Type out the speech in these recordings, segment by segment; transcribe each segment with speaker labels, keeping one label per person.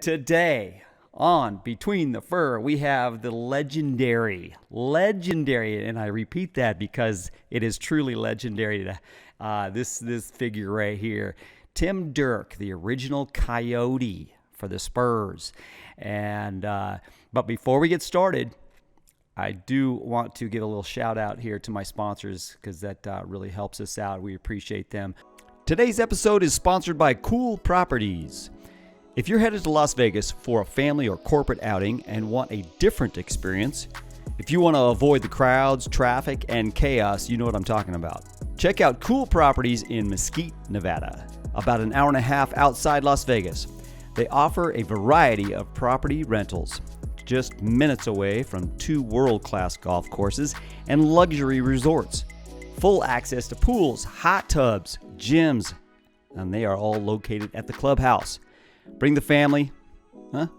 Speaker 1: Today on Between the Fur, we have the legendary, and I repeat that because it is truly legendary. This figure right here, Tim Derk, the original Coyote for the Spurs. And but before we get started, I do want to give a little shout out here to my sponsors because that really helps us out. We appreciate them. Today's episode is sponsored by Cool Properties. If you're headed to Las Vegas for a family or corporate outing and want a different experience, if you want to avoid the crowds, traffic, and chaos, you know what I'm talking about. Check out Cool Properties in Mesquite, Nevada, about an hour and a half outside Las Vegas. They offer a variety of property rentals, just minutes away from 2 world-class golf courses and luxury resorts. Full access to pools, hot tubs, gyms, and they are all located at the clubhouse. Bring the family,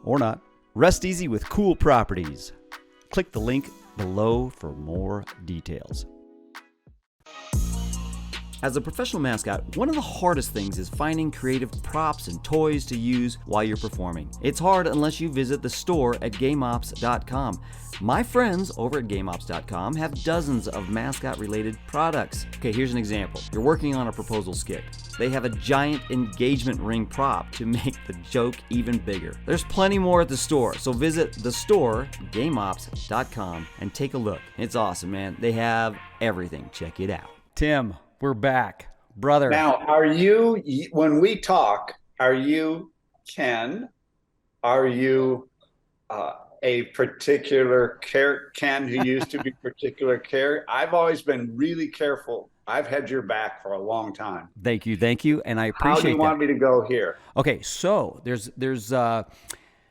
Speaker 1: or not. Rest easy with Cool Properties. Click the link below for more details. As a professional mascot, one of the hardest things is finding creative props and toys to use while you're performing. It's hard unless you visit the store at GameOps.com. My friends over at GameOps.com have dozens of mascot-related products. Okay, here's an example. You're working on a proposal skit. They have a giant engagement ring prop to make the joke even bigger. There's plenty more at the store, so visit the store, GameOps.com, and take a look. It's awesome, man. They have everything. Check it out. Tim, we're back. Brother.
Speaker 2: Now, are you, when we talk, are you Ken? Are you a particular Ken who used to be particular care? I've always been really careful. I've had your back for a long time.
Speaker 1: Thank you, and I appreciate that.
Speaker 2: How do you want me to go here?
Speaker 1: Okay, so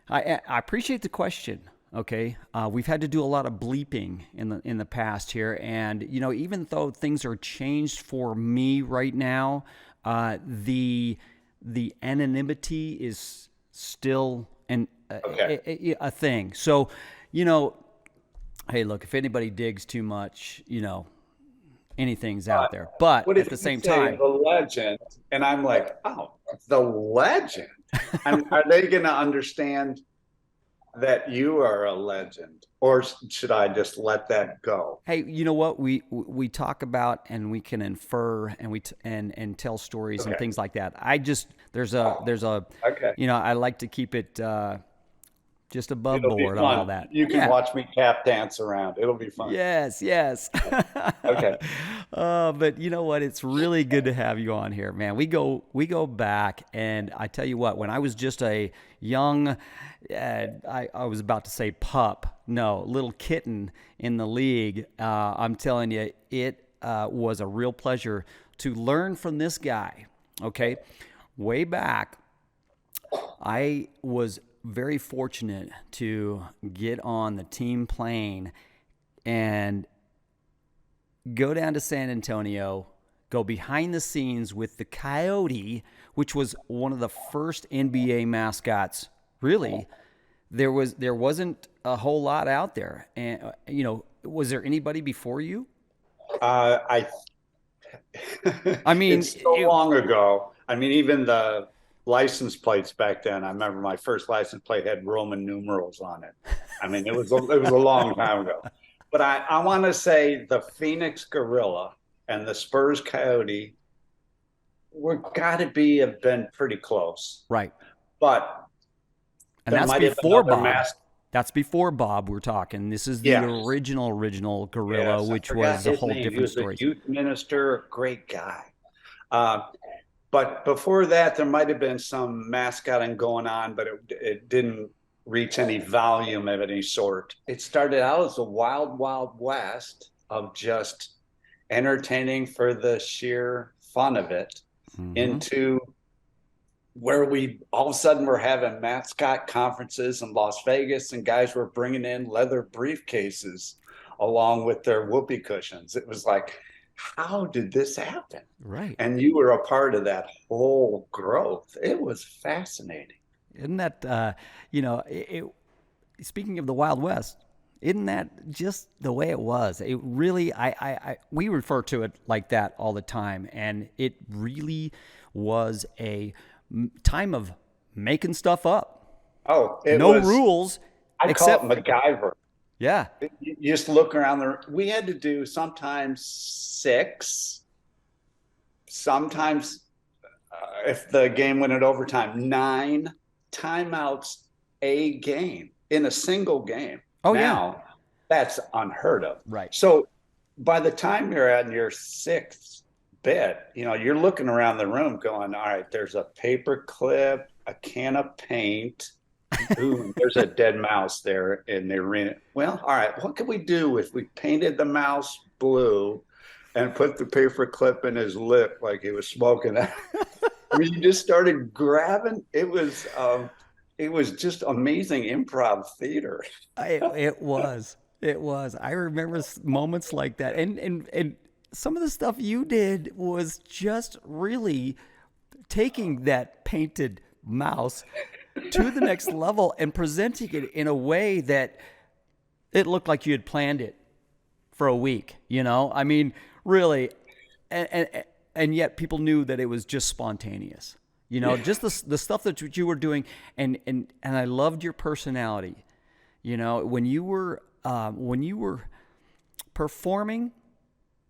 Speaker 1: I appreciate the question. Okay, we've had to do a lot of bleeping in the past here, and you know, even though things are changed for me right now, the anonymity is still a thing. So, you know, hey, look, if anybody digs too much, you know, anything's out there. But at the same time,
Speaker 2: the legend, and I'm like, oh, the legend. And are they going to understand that you are a legend, or should I just let that go?
Speaker 1: Hey, you know what? We talk about and we can infer and tell stories and things like that. There's a you know, I like to keep it just above board on all that.
Speaker 2: You can watch me tap dance around. It'll be fun.
Speaker 1: Yes.
Speaker 2: Okay.
Speaker 1: But you know what? It's really good to have you on here, man. We go back, and I tell you what, when I was just a young, I was about to say pup. No, little kitten in the league. I'm telling you, it was a real pleasure to learn from this guy. Okay. Way back, I was very fortunate to get on the team plane and go down to San Antonio, go behind the scenes with the Coyote, which was one of the first NBA mascots. Really, there wasn't a whole lot out there. And you know, was there anybody before you?
Speaker 2: I
Speaker 1: mean,
Speaker 2: it's so long ago. I mean, even the license plates back then, I remember my first license plate had Roman numerals on it. I mean, it was a long time ago. But I want to say the Phoenix Gorilla and the Spurs Coyote have been pretty close.
Speaker 1: Right.
Speaker 2: But
Speaker 1: and that's before Bob. That's before Bob. We're talking. This is the original Gorilla, which was a whole different story.
Speaker 2: He was a youth minister, a great guy. But before that, there might have been some mascotting going on, but it didn't reach any volume of any sort. It started out as a wild, wild west of just entertaining for the sheer fun of it, into where we all of a sudden were having mascot conferences in Las Vegas, and guys were bringing in leather briefcases along with their whoopee cushions. It was like, how did this happen?
Speaker 1: Right.
Speaker 2: And you were a part of that whole growth. It was fascinating.
Speaker 1: Isn't that, you know, speaking of the Wild West, isn't that just the way it was? It really, we refer to it like that all the time. And it really was a time of making stuff up.
Speaker 2: Oh, it
Speaker 1: No
Speaker 2: was,
Speaker 1: rules
Speaker 2: I call it
Speaker 1: except,
Speaker 2: MacGyver.
Speaker 1: yeah.
Speaker 2: You just look around the, we had to do sometimes six, sometimes if the game went in overtime, nine timeouts a game in a single game.
Speaker 1: Oh, yeah.
Speaker 2: Now, that's unheard of.
Speaker 1: Right.
Speaker 2: So by the time you're at your sixth bit, you're looking around the room going, all right, there's a paper clip, a can of paint. Ooh, there's a dead mouse there in the arena. Well, all right, what could we do if we painted the mouse blue and put the paper clip in his lip like he was smoking? I mean, you just started grabbing. It was just amazing improv theater.
Speaker 1: It was. It was. I remember moments like that. And some of the stuff you did was just really taking that painted mouse to the next level and presenting it in a way that it looked like you had planned it for a week, I mean, really, and yet people knew that it was just spontaneous, just the stuff that you were doing, and I loved your personality, when you were performing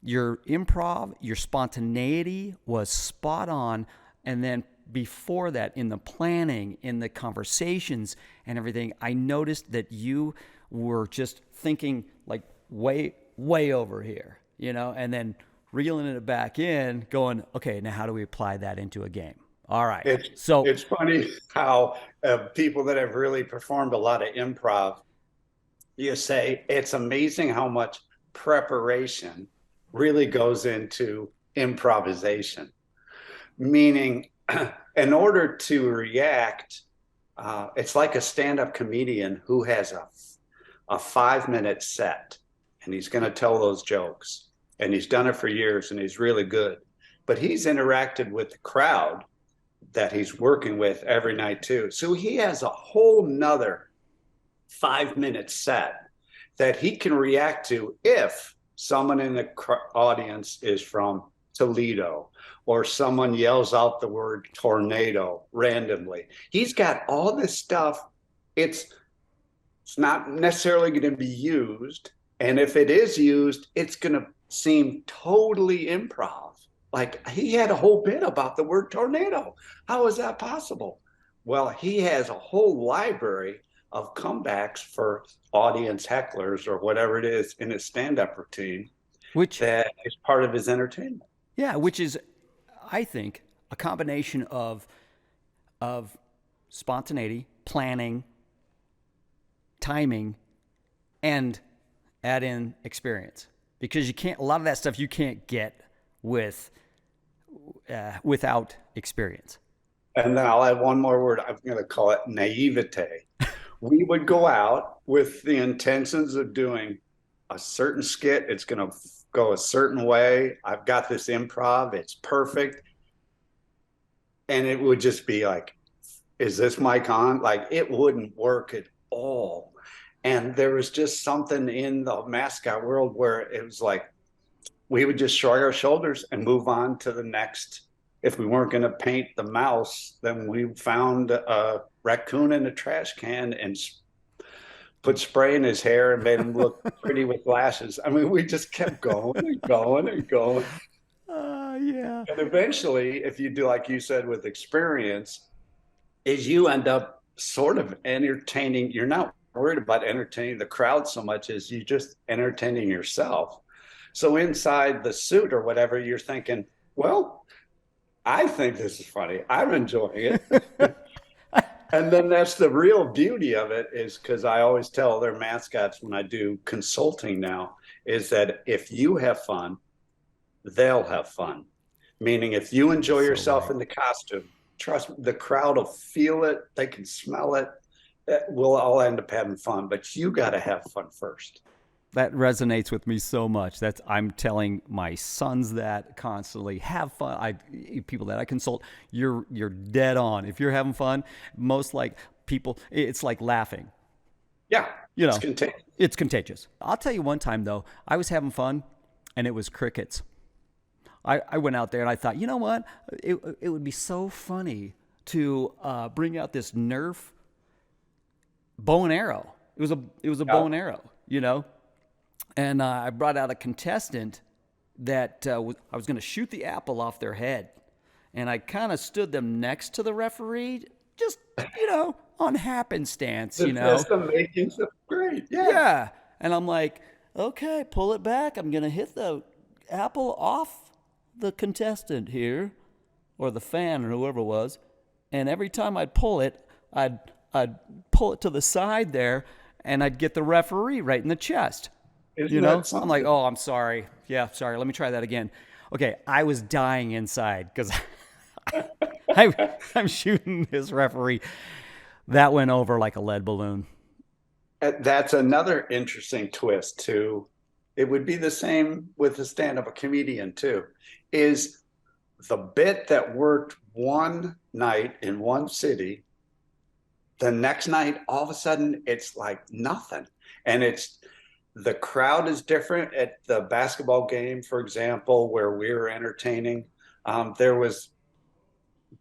Speaker 1: your improv, your spontaneity was spot on, and then before that, in the planning, in the conversations and everything, I noticed that you were just thinking like way over here, and then reeling it back in, going, okay, now how do we apply that into a game? All right.
Speaker 2: It's funny how people that have really performed a lot of improv, you say it's amazing how much preparation really goes into improvisation, meaning in order to react, it's like a stand-up comedian who has a 5-minute set, and he's going to tell those jokes, and he's done it for years, and he's really good. But he's interacted with the crowd that he's working with every night too. So he has a whole nother 5-minute set that he can react to if someone in the audience is from Toledo, or someone yells out the word tornado randomly. He's got all this stuff. It's not necessarily going to be used. And if it is used, it's going to seem totally improv. Like he had a whole bit about the word tornado. How is that possible? Well, he has a whole library of comebacks for audience hecklers or whatever it is in his stand-up routine, which that is part of his entertainment.
Speaker 1: Yeah, which is, I think, a combination of spontaneity, planning, timing, and add in experience. Because a lot of that stuff you can't get without experience.
Speaker 2: And then I'll add one more word. I'm going to call it naivete. We would go out with the intentions of doing a certain skit. It's going to go a certain way. I've got this improv. It's perfect. And it would just be like, is this mic on? Like it wouldn't work at all. And there was just something in the mascot world where it was like, we would just shrug our shoulders and move on to the next. If we weren't going to paint the mouse, then we found a raccoon in a trash can and put spray in his hair and made him look pretty with lashes. I mean, we just kept going and going and going.
Speaker 1: Yeah.
Speaker 2: And eventually, if you do like you said with experience, is you end up sort of entertaining. You're not worried about entertaining the crowd so much as you just entertaining yourself. So inside the suit or whatever, you're thinking, well, I think this is funny. I'm enjoying it. And then that's the real beauty of it, is because I always tell their mascots when I do consulting now, is that if you have fun, they'll have fun. Meaning if you enjoy yourself in the costume, trust me, the crowd will feel it. They can smell it. We'll all end up having fun, but you got to have fun first.
Speaker 1: That resonates with me so much. I'm telling my sons that constantly. Have fun. People that I consult, you're dead on. If you're having fun, most like people, it's like laughing.
Speaker 2: Yeah, it's contagious.
Speaker 1: It's contagious. I'll tell you one time though, I was having fun, and it was crickets. I went out there and I thought, you know what? It would be so funny to bring out this Nerf bow and arrow. It was a bow and arrow, you know. And I brought out a contestant that I was going to shoot the apple off their head, and I kind of stood them next to the referee, just on happenstance,
Speaker 2: That's the makings of great. Yeah.
Speaker 1: Yeah, and I'm like, okay, pull it back. I'm going to hit the apple off the contestant here, or the fan, or whoever it was. And every time I'd pull it, I'd pull it to the side there, and I'd get the referee right in the chest.
Speaker 2: Isn't that
Speaker 1: I'm
Speaker 2: something?
Speaker 1: like, oh, I'm sorry. Yeah, sorry. Let me try that again. Okay, I was dying inside because I'm shooting this referee. That went over like a lead balloon.
Speaker 2: That's another interesting twist too. It would be the same with the stand-up comedian too. Is the bit that worked one night in one city, the next night, all of a sudden, it's like nothing. And the crowd is different at the basketball game, for example, where we were entertaining. There was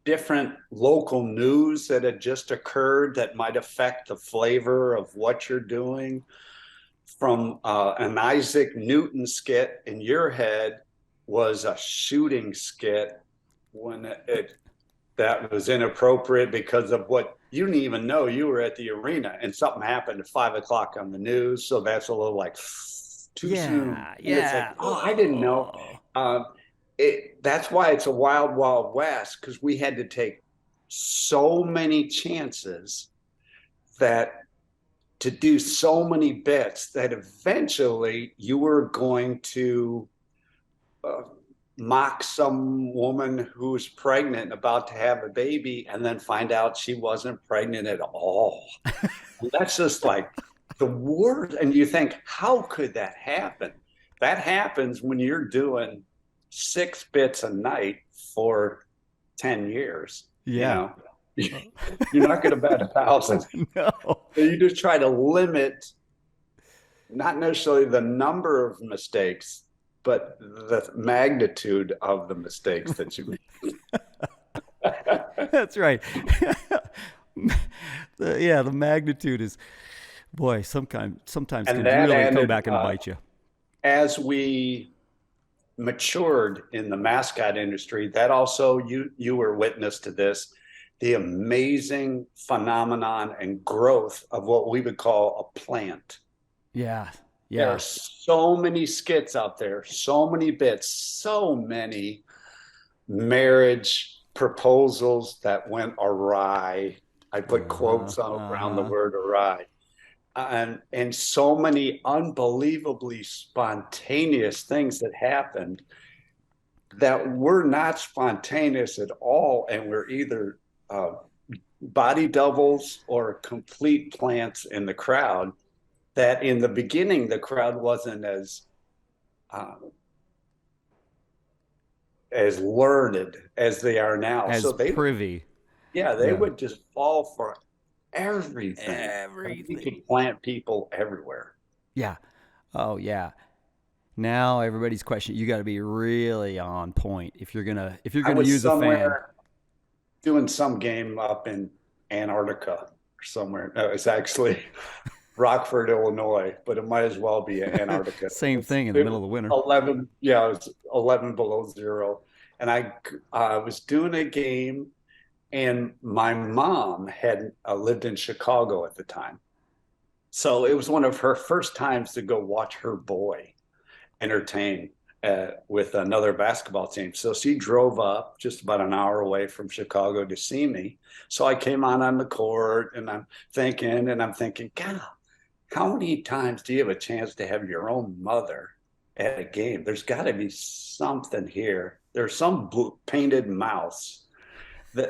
Speaker 2: different local news that had just occurred that might affect the flavor of what you're doing. From an Isaac Newton skit in your head was a shooting skit when that was inappropriate because of what you didn't even know. You were at the arena and something happened at 5 o'clock on the news. So that's a little like too soon. And it's like, oh, I didn't know. That's why it's a wild, wild west, because we had to take so many chances to do so many bits that eventually you were going to mock some woman who's pregnant and about to have a baby and then find out she wasn't pregnant at all. That's just like the worst. And you think, how could that happen? That happens when you're doing 6 bits a night for 10 years.
Speaker 1: Yeah.
Speaker 2: You're not going to bet 1,000.
Speaker 1: No.
Speaker 2: So you just try to limit not necessarily the number of mistakes, but the magnitude of the mistakes that you make.
Speaker 1: That's right. The magnitude is, boy, sometimes can really come back and bite you.
Speaker 2: As we matured in the mascot industry, that also, you were witness to this, the amazing phenomenon and growth of what we would call a plant.
Speaker 1: Yeah.
Speaker 2: There are so many skits out there, so many bits, so many marriage proposals that went awry. I put quotes around the word awry. And so many unbelievably spontaneous things that happened that were not spontaneous at all, and were either body doubles or complete plants in the crowd. That in the beginning, the crowd wasn't as learned as they are now.
Speaker 1: As privy.
Speaker 2: Yeah, they would just fall for everything. You could plant people everywhere.
Speaker 1: Yeah. Oh, yeah. Now everybody's questioning. You got to be really on point if you're gonna use a fan.
Speaker 2: Doing some game up in Antarctica or somewhere. No, it's actually Rockford, Illinois, but it might as well be Antarctica.
Speaker 1: Same thing in the middle of the winter.
Speaker 2: 11, yeah, it's 11 below zero. And I was doing a game, and my mom had lived in Chicago at the time. So it was one of her first times to go watch her boy entertain with another basketball team. So she drove up just about an hour away from Chicago to see me. So I came on the court, and I'm thinking, God, how many times do you have a chance to have your own mother at a game? There's got to be something here. There's some painted mouse.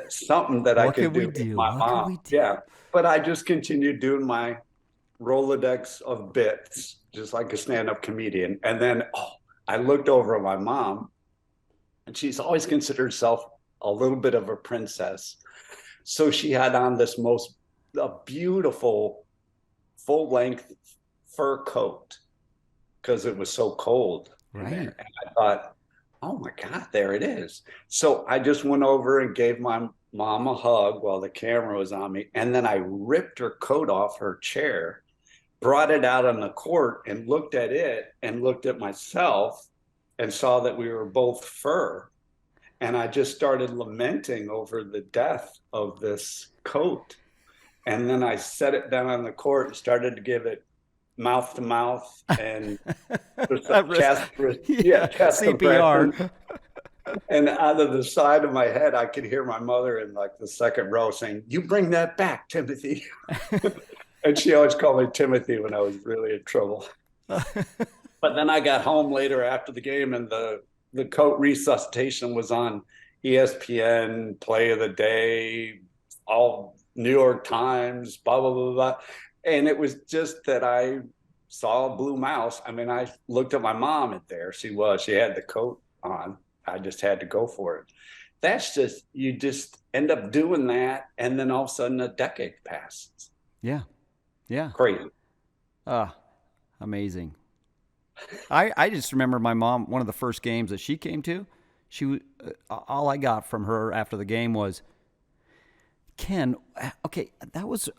Speaker 2: Something that I could do with my mom. Yeah, but I just continued doing my Rolodex of bits, just like a stand-up comedian. And then I looked over at my mom, and she's always considered herself a little bit of a princess. So she had on this beautiful full-length fur coat because it was so cold.
Speaker 1: Right.
Speaker 2: And I thought, oh my God, there it is. So I just went over and gave my mom a hug while the camera was on me. And then I ripped her coat off her chair, brought it out on the court and looked at it and looked at myself and saw that we were both fur. And I just started lamenting over the death of this coat. And then I set it down on the court and started to give it mouth to mouth and chest, chest
Speaker 1: CPR.
Speaker 2: compression. And out of the side of my head, I could hear my mother in like the second row saying, "You bring that back, Timothy." And she always called me Timothy when I was really in trouble. But then I got home later after the game, and the coat resuscitation was on ESPN, Play of the Day, all New York Times, blah, blah, blah, blah. And it was just that I saw a blue mouse. I mean, I looked at my mom, and there she was. She had the coat on. I just had to go for it. That's just, you just end up doing that, and then all of a sudden a decade passes.
Speaker 1: Yeah. Yeah.
Speaker 2: Crazy.
Speaker 1: Amazing. I just remember my mom, one of the first games that she came to, all I got from her after the game was, "Ken, okay, that was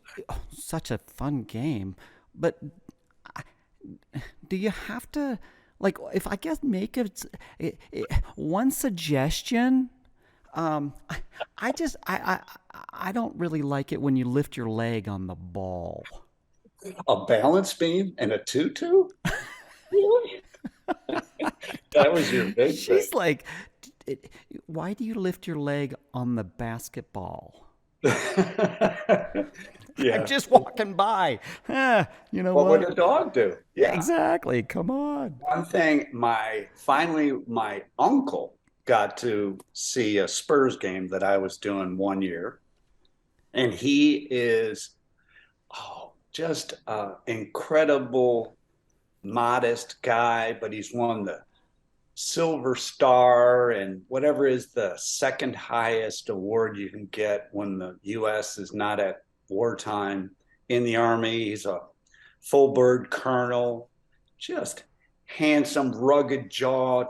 Speaker 1: such a fun game, but do you have to, like, if I guess make one suggestion, I don't really like it when you lift your leg on the ball."
Speaker 2: A balance beam and a tutu? Really? That was your big
Speaker 1: She's
Speaker 2: thing.
Speaker 1: like, "Why do you lift your leg on the basketball?"
Speaker 2: Yeah.
Speaker 1: I'm just walking by. You know
Speaker 2: What
Speaker 1: what?
Speaker 2: would a dog do?
Speaker 1: Yeah, exactly. Come on.
Speaker 2: One thing, finally my uncle got to see a Spurs game that I was doing one year, and he is just an incredible, modest guy, but he's won the Silver Star and whatever is the second highest award you can get when the U.S. is not at wartime in the Army. He's a full bird colonel, just handsome, rugged jaw,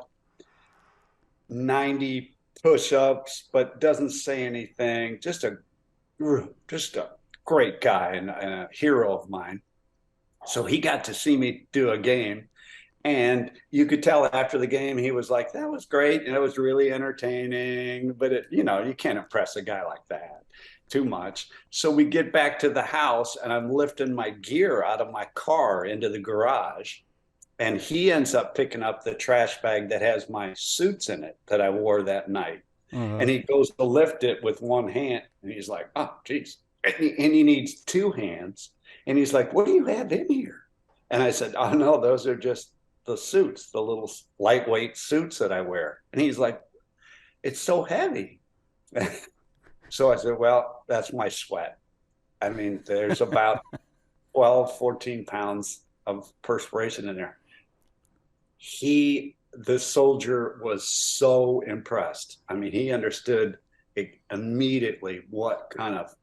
Speaker 2: 90 push-ups, but doesn't say anything. Just a great guy and a hero of mine. So he got to see me do a game, and you could tell after the game he was like, "That was great and it was really entertaining," but you can't impress a guy like that too much. So we get back to the house, and I'm lifting my gear out of my car into the garage, and he ends up picking up the trash bag that has my suits in it that I wore that night. And he goes to lift it with one hand, and he's like, "Oh, geez." And he needs two hands. And he's like, "What do you have in here?" And I said, "Oh, no, those are just the suits, the little lightweight suits that I wear." And he's like, "It's so heavy." So I said, "Well, that's my sweat. I mean, there's about 12, 14 pounds of perspiration in there." The soldier was so impressed. I mean, he understood immediately what kind of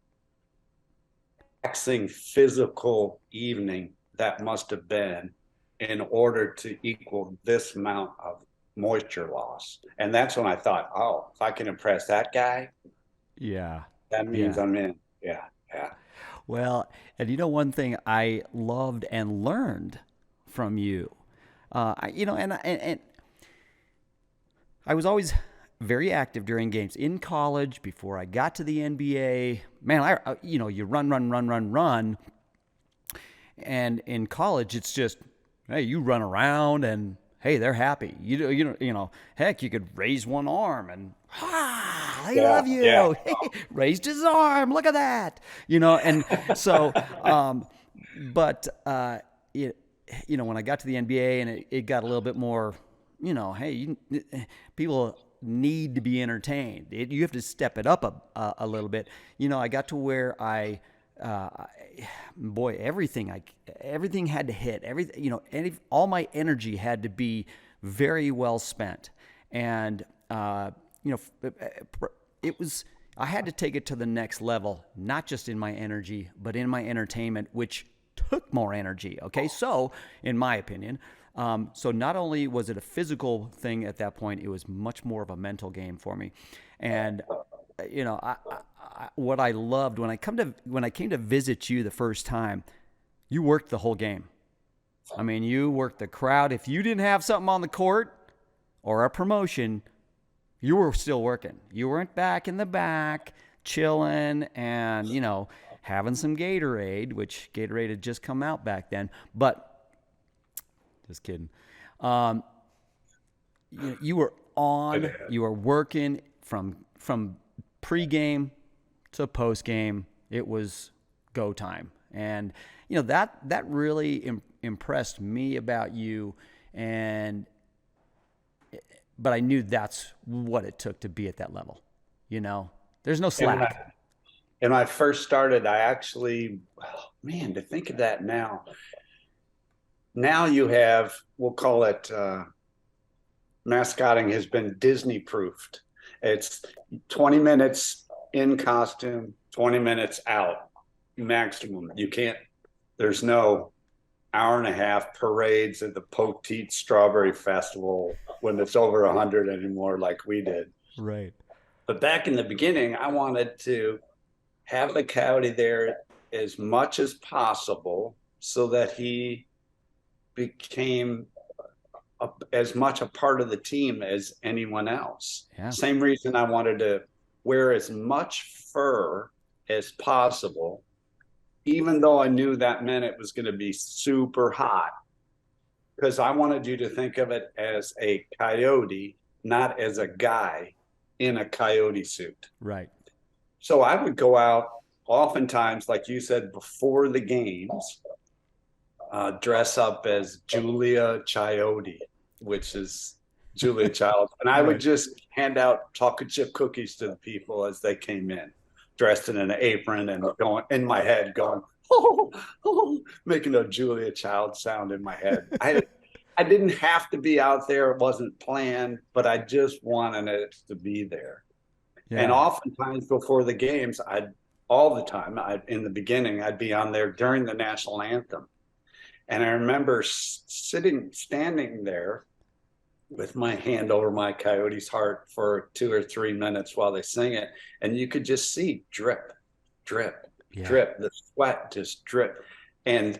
Speaker 2: taxing physical evening that must have been in order to equal this amount of moisture loss. And that's when I thought, oh, if I can impress that guy, that means I'm in. Yeah.
Speaker 1: Well, and one thing I loved and learned from you, and I was always very active during games in college. Before I got to the NBA, man, you run, and in college it's just, hey, you run around and hey, they're happy. Heck, you could raise one arm and I love you.
Speaker 2: Yeah.
Speaker 1: Raised his arm. Look at that. And so, but when I got to the NBA and it got a little bit more, hey, people need to be entertained. You have to step it up a little bit. I got to where everything had to hit. Everything, all my energy had to be very well spent, and it was. I had to take it to the next level, not just in my energy, but in my entertainment, which took more energy. Okay, so in my opinion. So not only was it a physical thing at that point, it was much more of a mental game for me. And, what I loved when I came to visit you the first time, you worked the whole game. I mean, you worked the crowd. If you didn't have something on the court or a promotion, you were still working. You weren't back in the back chilling and, having some Gatorade, which Gatorade had just come out back then. But just kidding. You were on. You were working from pregame to postgame. It was go time, and that really impressed me about you. But I knew that's what it took to be at that level. There's no slack.
Speaker 2: And when I first started, I actually, to think of that now. Now you have, we'll call it, mascotting has been Disney proofed. It's 20 minutes in costume, 20 minutes out maximum. There's no hour and a half parades at the Poteet Strawberry Festival when it's over 100 anymore like we did.
Speaker 1: Right.
Speaker 2: But back in the beginning, I wanted to have the Coyote there as much as possible so that he became as much a part of the team as anyone else.
Speaker 1: Yeah.
Speaker 2: Same reason I wanted to wear as much fur as possible, even though I knew that meant it was going to be super hot, because I wanted you to think of it as a coyote, not as a guy in a coyote suit.
Speaker 1: Right.
Speaker 2: So I would go out oftentimes, like you said, before the games, dress up as Julia Coyote, which is Julia Child. And I would just hand out chocolate chip cookies to the people as they came in, dressed in an apron and going in my head, going, making a Julia Child sound in my head. I didn't have to be out there. It wasn't planned, but I just wanted it to be there. Yeah. And oftentimes before the games, in the beginning, I'd be on there during the national anthem. And I remember standing there with my hand over my coyote's heart for 2 or 3 minutes while they sing it. And you could just see drip, drip, drip, the sweat just drip. And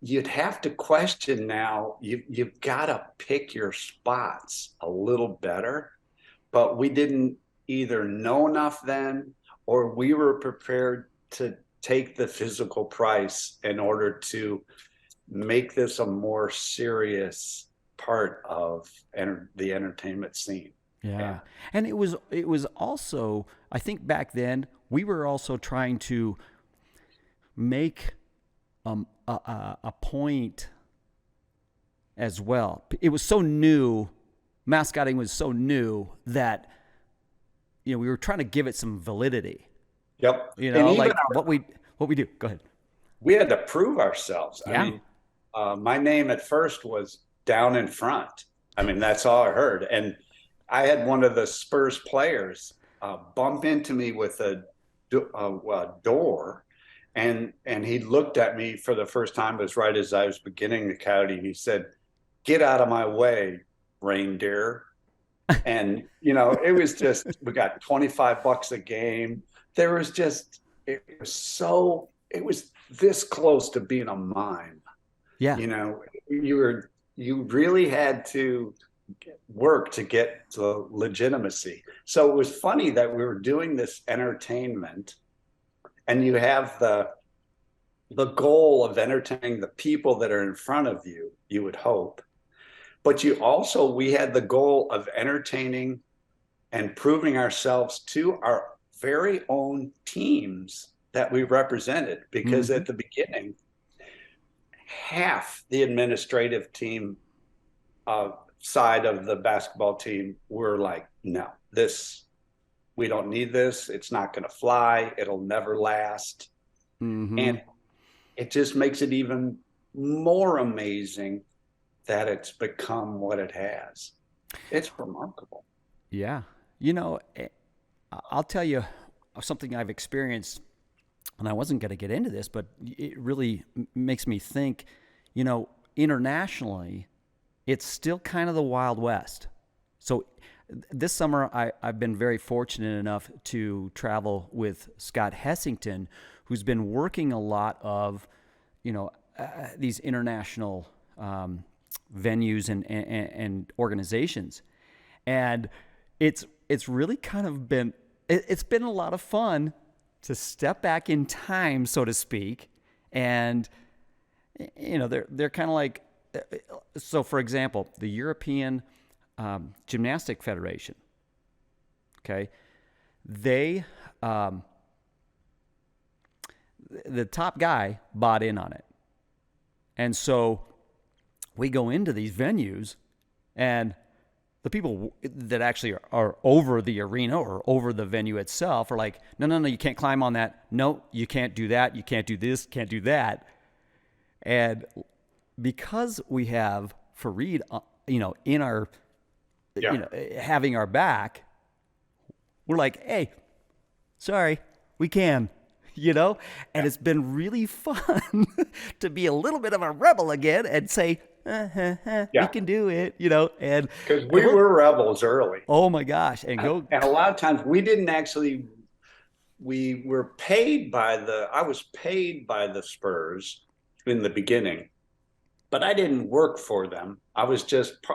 Speaker 2: you'd have to question now, you've got to pick your spots a little better. But we didn't either know enough then, or we were prepared to take the physical price in order to make this a more serious part of the entertainment scene.
Speaker 1: Yeah. And it was also, I think back then, we were also trying to make a point as well. It was so new, mascotting was so new that we were trying to give it some validity.
Speaker 2: Yep.
Speaker 1: Like what we do. Go ahead.
Speaker 2: We had to prove ourselves.
Speaker 1: Yeah.
Speaker 2: I mean, my name at first was down in front. I mean, that's all I heard. And I had one of the Spurs players bump into me with a door. And he looked at me for the first time. It was right as I was beginning the Coyote. And he said, "Get out of my way, reindeer." And, it was just, we got $25 a game. It was this close to being a mime.
Speaker 1: Yeah.
Speaker 2: You really had to work to get to legitimacy. So it was funny that we were doing this entertainment and you have the goal of entertaining the people that are in front of you, you would hope. But we had the goal of entertaining and proving ourselves to our very own teams that we represented. Because at the beginning, half the administrative team side of the basketball team were like, no, we don't need this. It's not going to fly. It'll never last. Mm-hmm. And it just makes it even more amazing that it's become what it has. It's remarkable.
Speaker 1: Yeah. I'll tell you something I've experienced, and I wasn't going to get into this, but it really makes me think, internationally, it's still kind of the Wild West. So this summer I've been very fortunate enough to travel with Scott Hessington, who's been working a lot of, these international venues and organizations, and it's really kind of been it's been a lot of fun to step back in time, so to speak, and they're kind of like, so for example, the European Gymnastic Federation, okay, they the top guy bought in on it, and so we go into these venues, and the people that actually are over the arena or over the venue itself are like, no, you can't climb on that. No, you can't do that. You can't do this, can't do that. And because we have Fareed, in our, having our back, we're like, hey, sorry, we can, and it's been really fun to be a little bit of a rebel again and say, we can do it, and
Speaker 2: because we were rebels early.
Speaker 1: Oh my gosh. And
Speaker 2: a lot of times we didn't actually, we were paid I was paid by the Spurs in the beginning, but I didn't work for them. I was just,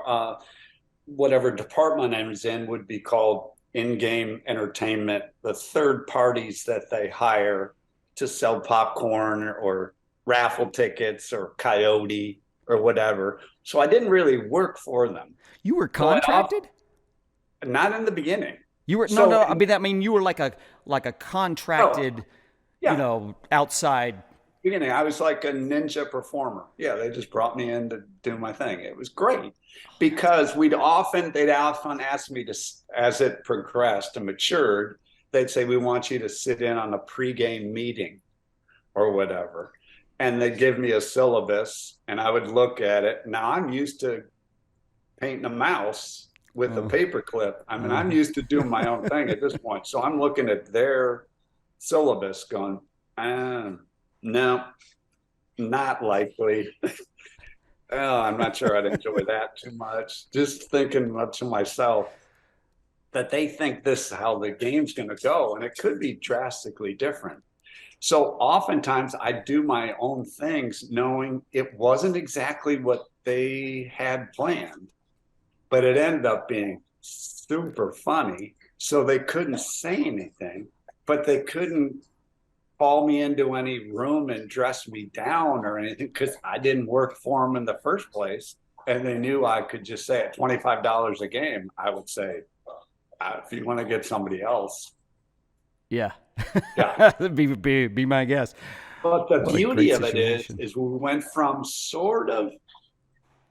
Speaker 2: whatever department I was in would be called in-game entertainment, the third parties that they hire to sell popcorn or raffle tickets or Coyote or whatever. So I didn't really work for them.
Speaker 1: You were contracted?
Speaker 2: Not in the beginning.
Speaker 1: You were no. I mean, you were like a contracted, outside.
Speaker 2: Beginning, I was like a ninja performer. Yeah, they just brought me in to do my thing. It was great because they'd often ask me to, as it progressed and matured, they'd say, we want you to sit in on a pregame meeting or whatever. And they'd give me a syllabus and I would look at it. Now I'm used to painting a mouse with a paper clip. I mean, I'm used to doing my own thing at this point. So I'm looking at their syllabus going, no, not likely. I'm not sure I'd enjoy that too much. Just thinking to myself that they think this is how the game's going to go. And it could be drastically different. So oftentimes I do my own things knowing it wasn't exactly what they had planned, but it ended up being super funny. So they couldn't say anything, but they couldn't call me into any room and dress me down or anything because I didn't work for them in the first place. And they knew I could just say at $25 a game, I would say, if you want to get somebody else.
Speaker 1: Yeah.
Speaker 2: Yeah.
Speaker 1: be my guess.
Speaker 2: But the beauty of it is we went from sort of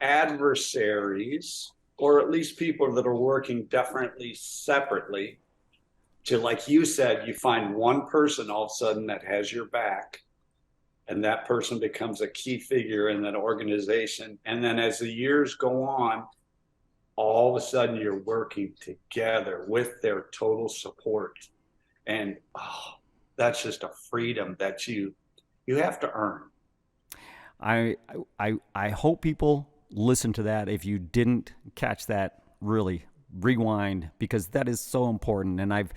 Speaker 2: adversaries, or at least people that are working definitely separately, to, like you said, you find one person all of a sudden that has your back, and that person becomes a key figure in that organization. And then as the years go on, all of a sudden you're working together with their total support. And that's just a freedom that you have to earn.
Speaker 1: I hope people listen to that. If you didn't catch that, really rewind, because that is so important. And I've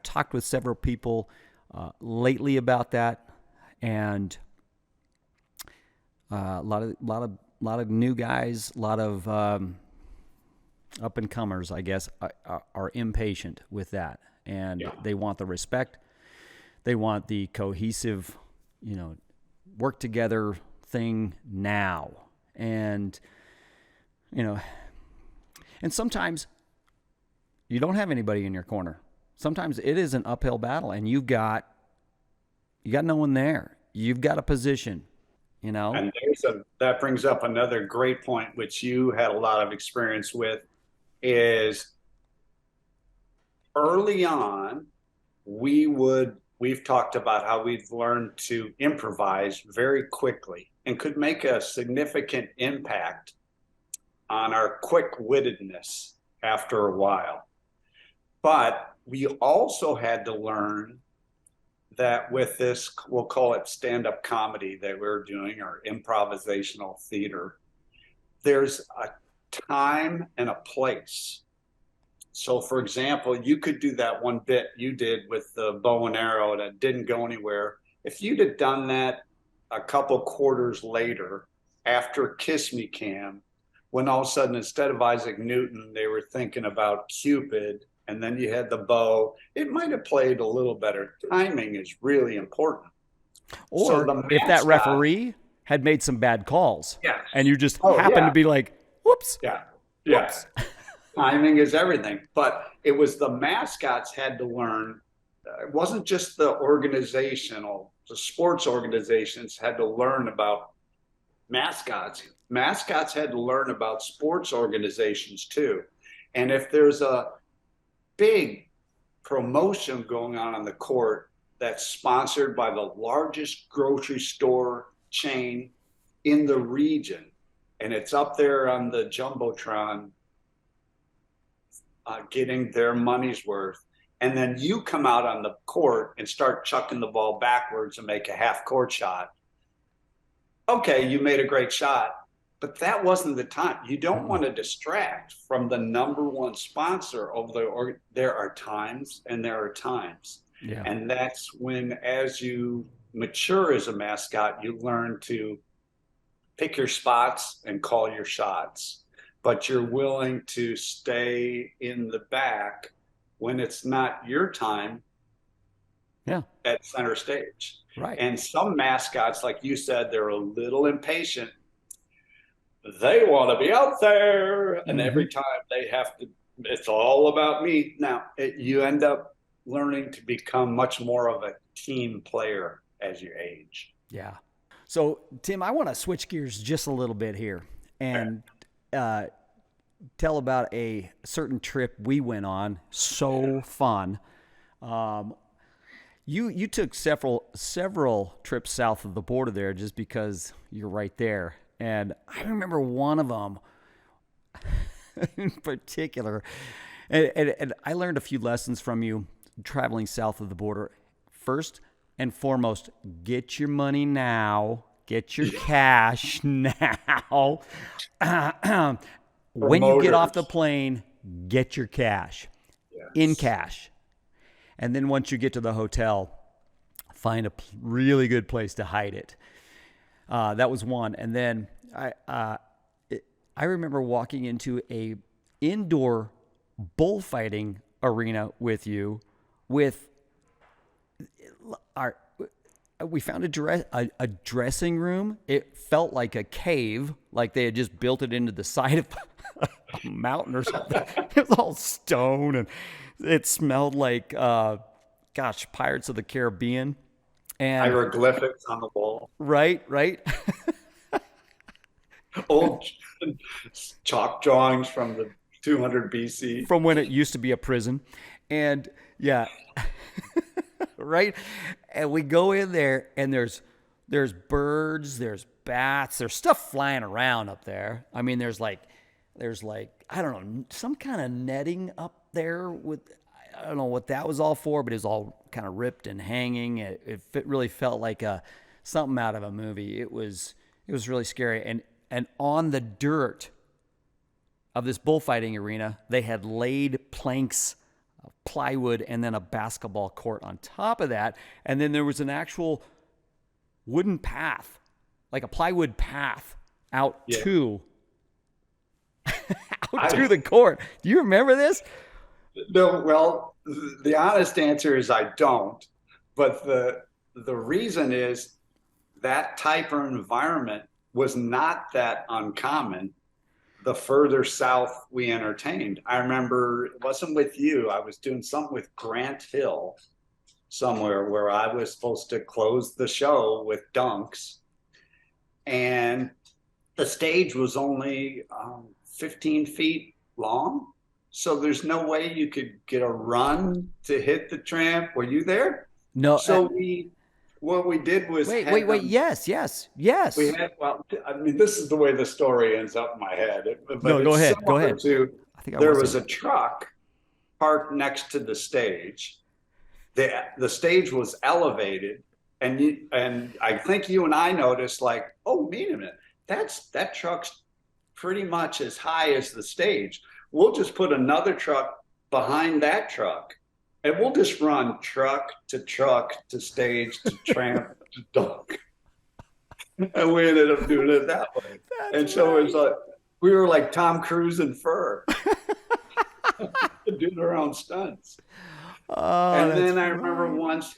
Speaker 1: talked with several people lately about that, and a lot of new guys, a lot of up and comers, I guess, are impatient with that. And they want the respect. They want the cohesive, work together thing now. And, and sometimes you don't have anybody in your corner. Sometimes it is an uphill battle, and you got no one there. You've got a position,
Speaker 2: And that brings up another great point, which you had a lot of experience with, is early on, we've talked about how we've learned to improvise very quickly and could make a significant impact on our quick-wittedness after a while. But we also had to learn that with this, we'll call it stand-up comedy that we're doing, or improvisational theater, there's a time and a place. So, for example, you could do that one bit you did with the bow and arrow that didn't go anywhere. If you'd have done that a couple quarters later, after Kiss Me Cam, when all of a sudden, instead of Isaac Newton, they were thinking about Cupid, and then you had the bow, it might have played a little better. Timing is really important. So
Speaker 1: Or
Speaker 2: the
Speaker 1: if that
Speaker 2: mascot,
Speaker 1: referee had made some bad calls and
Speaker 2: yes.
Speaker 1: you just
Speaker 2: Oh,
Speaker 1: happened to
Speaker 2: yeah.
Speaker 1: be like, whoops,
Speaker 2: Yeah. Yeah.
Speaker 1: whoops.
Speaker 2: Timing is everything. But it was the mascots had to learn. It wasn't just the sports organizations had to learn about mascots. Mascots had to learn about sports organizations too. And if there's a big promotion going on the court that's sponsored by the largest grocery store chain in the region, and it's up there on the Jumbotron getting their money's worth. And then you come out on the court and start chucking the ball backwards and make a half court shot. Okay, you made a great shot, but that wasn't the time. You don't want to distract from the number one sponsor of there are times and there are times.
Speaker 1: Yeah.
Speaker 2: And that's when, as you mature as a mascot, you learn to pick your spots and call your shots, but you're willing to stay in the back when it's not your time at center stage.
Speaker 1: Right.
Speaker 2: And some mascots, like you said, they're a little impatient. They want to be out there, and every time they have to, it's all about me. Now, you end up learning to become much more of a team player as you age.
Speaker 1: Yeah. So, Tim, I want to switch gears just a little bit here and tell about a certain trip we went on. So fun. You took several trips south of the border there just because you're right there. And I remember one of them in particular. And I learned a few lessons from you traveling south of the border. First and foremost, get your money now. Get your cash now. When you get off the plane, get your cash in cash. And then once you get to the hotel, find a really good place to hide it. That was one. And then I remember walking into a indoor bullfighting arena with you. We found a dressing room. It felt like a cave, like they had just built it into the side of a mountain or something. It was all stone, and it smelled like, Pirates of the Caribbean. And
Speaker 2: hieroglyphics on the wall.
Speaker 1: Right.
Speaker 2: Old chalk drawings from the 200 BC.
Speaker 1: From when it used to be a prison. And yeah, right. And we go in there, and there's birds, there's bats, there's stuff flying around up there. I mean, there's like, I don't know, some kind of netting up there with, I don't know what that was all for, but it was all kind of ripped and hanging. It really felt like something out of a movie. It was really scary. And on the dirt of this bullfighting arena, they had laid planks of plywood and then a basketball court on top of that. And then there was an actual wooden path, like a plywood path out to the court. Do you remember this?
Speaker 2: No, well, the honest answer is I don't. But the reason is that type of environment was not that uncommon the further south we entertained. I remember it wasn't with you. I was doing something with Grant Hill somewhere where I was supposed to close the show with dunks. And the stage was only 15 feet long. So there's no way you could get a run to hit the tramp. Were you there?
Speaker 1: No.
Speaker 2: So what we did was
Speaker 1: wait. Yes.
Speaker 2: We had, well, I mean, this is the way the story ends up in my head. But
Speaker 1: no, go ahead.
Speaker 2: There was a truck parked next to the stage. The stage was elevated, and I think you and I noticed, like, oh, wait a minute, that truck's pretty much as high as the stage. We'll just put another truck behind that truck. And we'll just run truck to stage to tramp to dunk. And we ended up doing it that way.
Speaker 1: That's
Speaker 2: And so
Speaker 1: right.
Speaker 2: it was like, we were like Tom Cruise and Fur to do their own stunts.
Speaker 1: Oh,
Speaker 2: And
Speaker 1: that's
Speaker 2: then I remember
Speaker 1: right.
Speaker 2: once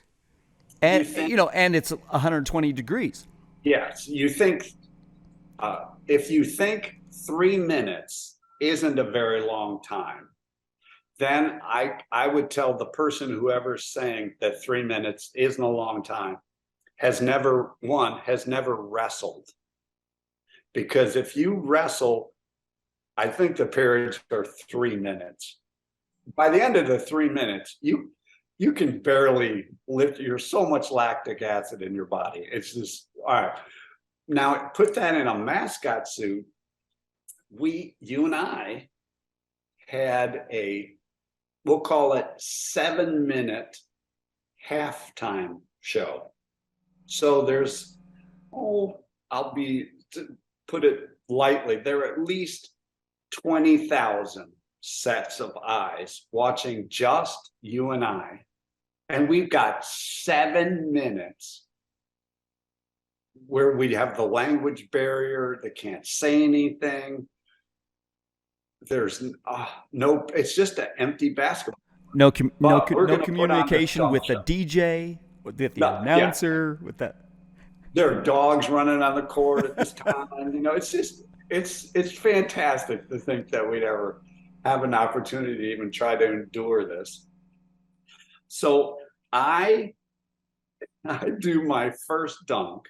Speaker 2: you
Speaker 1: And
Speaker 2: think,
Speaker 1: and it's 120 degrees.
Speaker 2: yes, you think, if you think 3 minutes isn't a very long time, then I would tell the person whoever's saying that 3 minutes isn't a long time has never wrestled. Because if you wrestle, I think the periods are 3 minutes. By the end of the 3 minutes, you can barely lift. You're so much lactic acid in your body. It's just all right. Now put that in a mascot suit. You and I had we'll call it 7 minute halftime show. So there's, to put it lightly, there are at least 20,000 sets of eyes watching just you and I. And we've got 7 minutes where we have the language barrier, they can't say anything. There's no, it's just an empty basketball. But we're
Speaker 1: No
Speaker 2: going to put on the
Speaker 1: communication
Speaker 2: dunk
Speaker 1: with the
Speaker 2: show.
Speaker 1: DJ, with the
Speaker 2: No, yeah,
Speaker 1: announcer, with that.
Speaker 2: there are dogs running on the court at this time. It's just it's fantastic to think that we'd ever have an opportunity to even try to endure this. So I I do my first dunk.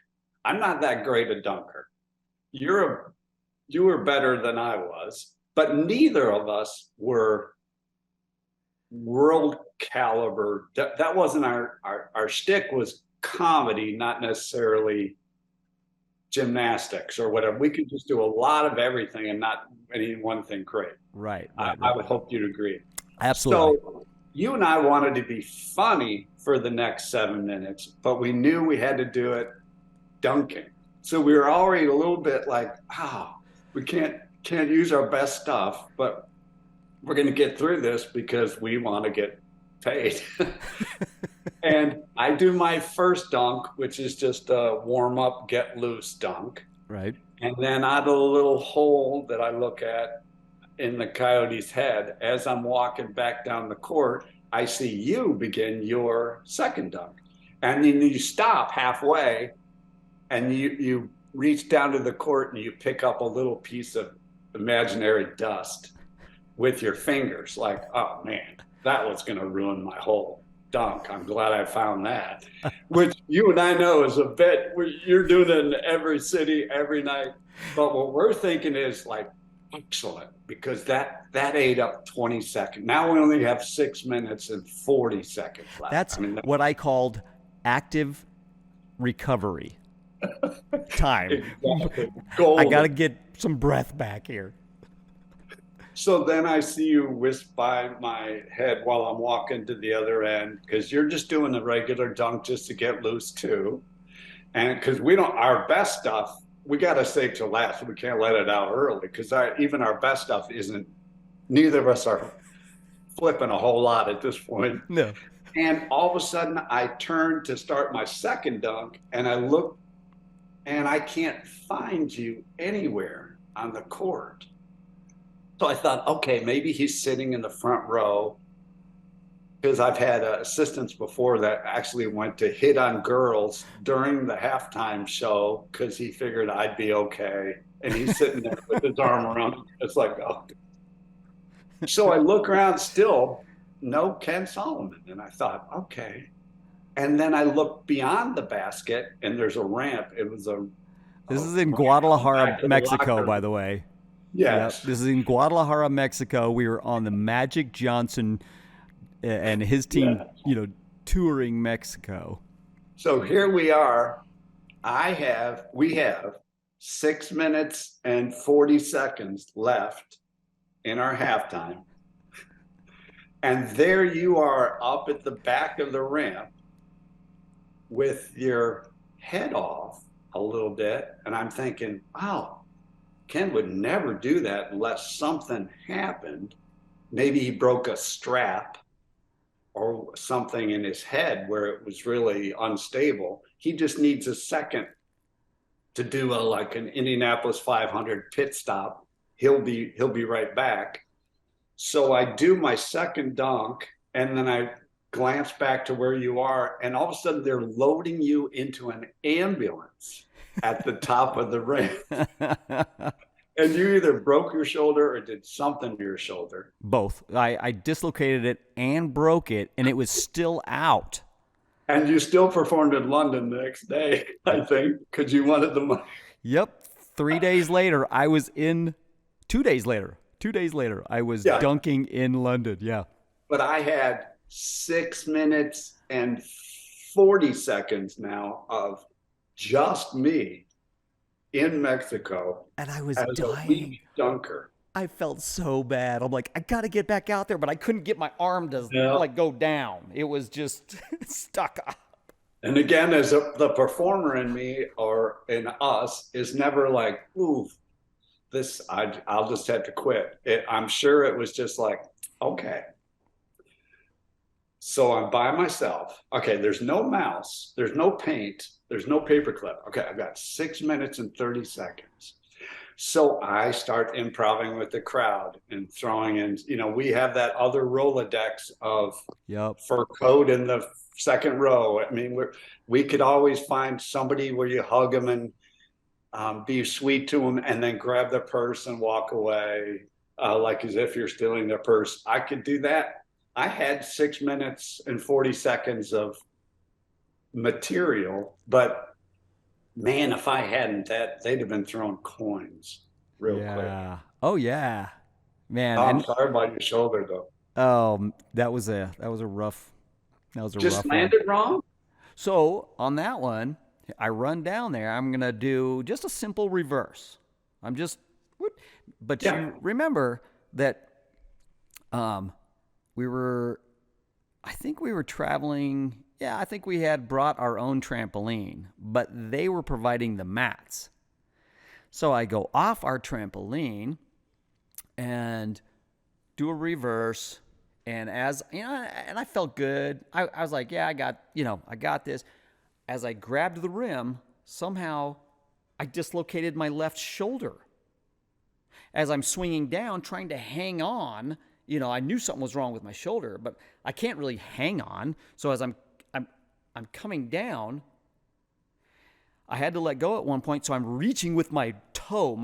Speaker 2: I'm not that great a dunker. You were better than I was, but neither of us were world caliber. That wasn't our shtick. Was comedy, not necessarily gymnastics or whatever. We could just do a lot of everything and not any one thing great.
Speaker 1: Right,
Speaker 2: I would hope you'd agree.
Speaker 1: Absolutely.
Speaker 2: So you and I wanted to be funny for the next 7 minutes, but we knew we had to do it dunking. So we were already a little bit like, we can't use our best stuff, but we're going to get through this because we want to get paid. And I do my first dunk, which is just a warm up, get loose dunk.
Speaker 1: Right.
Speaker 2: And then out of the little hole that I look at in the Coyote's head, as I'm walking back down the court, I see you begin your second dunk. And then you stop halfway and you reach down to the court and you pick up a little piece of imaginary dust with your fingers, like, oh man, that was going to ruin my whole dunk. I'm glad I found that. Which you and I know is a bit, you're doing it in every city, every night. But what we're thinking is like, excellent, because that ate up 20 seconds. Now we only have 6 minutes and 40 seconds left.
Speaker 1: That's what I called active recovery time.
Speaker 2: Exactly.
Speaker 1: I got to get some breath back here.
Speaker 2: So then I see you whisk by my head while I'm walking to the other end, because you're just doing the regular dunk just to get loose too. And because our best stuff, we got to save till last. We can't let it out early because even our best stuff isn't, neither of us are flipping a whole lot at this point.
Speaker 1: No.
Speaker 2: And all of a sudden I turn to start my second dunk and I look and I can't find you anywhere on the court. So I thought, okay, maybe he's sitting in the front row, because I've had assistants before that actually went to hit on girls during the halftime show because he figured I'd be okay. And he's sitting there with his arm around me. It's like, oh. So I look around, still no Ken Solomon. And I thought, okay. And then I look beyond the basket and there's a ramp.
Speaker 1: This is in Guadalajara, Mexico, by the way.
Speaker 2: Yes.
Speaker 1: Yep. This is in Guadalajara, Mexico. We were on the Magic Johnson and his team, touring Mexico.
Speaker 2: So here we are. We have 6 minutes and 40 seconds left in our halftime. And there you are up at the back of the ramp with your head off a little bit. And I'm thinking, wow, Ken would never do that unless something happened. maybe he broke a strap or something in his head where it was really unstable. He just needs a second to do like an Indianapolis 500 pit stop. He'll be right back. So I do my second dunk, and then I glance back to where you are, and all of a sudden they're loading you into an ambulance at the top of the ramp. And you either broke your shoulder or did something to your shoulder.
Speaker 1: Both. I dislocated it and broke it, and it was still out.
Speaker 2: And you still performed in London the next day, I think, because you wanted the money.
Speaker 1: Yep. 3 days later, I was in. 2 days later, I was dunking in London. Yeah.
Speaker 2: But I had 6 minutes and 40 seconds now of just me in Mexico,
Speaker 1: and I was
Speaker 2: as
Speaker 1: dying.
Speaker 2: A weak dunker.
Speaker 1: I felt so bad. I'm like, I got to get back out there, but I couldn't get my arm to like go down. It was just stuck up. And
Speaker 2: again, the performer in me or in us is never like, ooh, this, I'll just have to quit. I'm sure it was just like, okay. So I'm by myself. Okay, there's no mouse, there's no paint, there's no paperclip. Okay, I've got 6 minutes and 30 seconds. So I start improvising with the crowd and throwing in, we have that other Rolodex of fur coat in the second row. I mean, we could always find somebody where you hug them and be sweet to them and then grab their purse and walk away like as if you're stealing their purse. I could do that. I had 6 minutes and 40 seconds of material, but man, if I hadn't, they'd have been throwing coins real quick.
Speaker 1: Oh yeah, man.
Speaker 2: I'm sorry about your shoulder though.
Speaker 1: Oh, that was a rough.
Speaker 2: Just landed wrong.
Speaker 1: So on that one, I run down there. I'm gonna do just a simple reverse. But you remember that I think we were traveling. Yeah, I think we had brought our own trampoline, but they were providing the mats. So I go off our trampoline and do a reverse. And and I felt good. I was like, yeah, I got this. As I grabbed the rim, somehow I dislocated my left shoulder. As I'm swinging down, trying to hang on, I knew something was wrong with my shoulder, but I can't really hang on. So as I'm coming down, I had to let go at one point, so I'm reaching with my toe,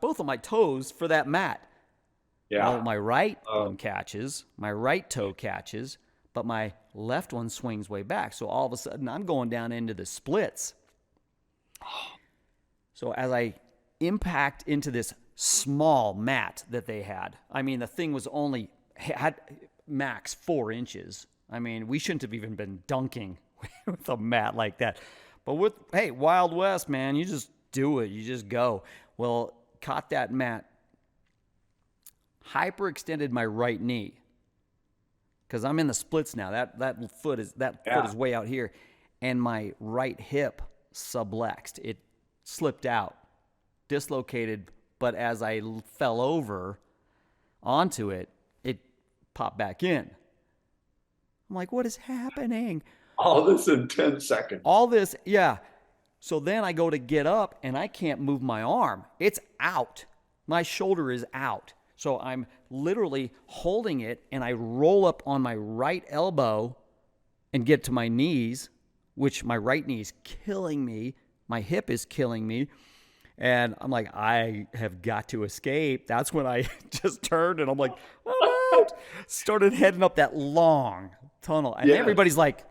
Speaker 1: both of my toes for that mat. Yeah. Well, my right one catches, my right toe catches, but my left one swings way back. So all of a sudden, I'm going down into the splits. So as I impact into this small mat that they had, I mean, the thing was had max 4 inches. I mean, we shouldn't have even been dunking with a mat like that. But Wild West, man, you just do it. You just go. Well, caught that mat, hyperextended my right knee because I'm in the splits now. That foot is way out here, and my right hip sublexed. It slipped out, dislocated. But as I fell over onto it, it popped back in. I'm like, what is happening?
Speaker 2: All this in 10 seconds.
Speaker 1: All this, yeah. So then I go to get up, and I can't move my arm. It's out. My shoulder is out. So I'm literally holding it, and I roll up on my right elbow and get to my knees, which my right knee is killing me. My hip is killing me. And I'm like, I have got to escape. That's when I just turned, and I'm like, oh, started heading up that long tunnel. And everybody's like,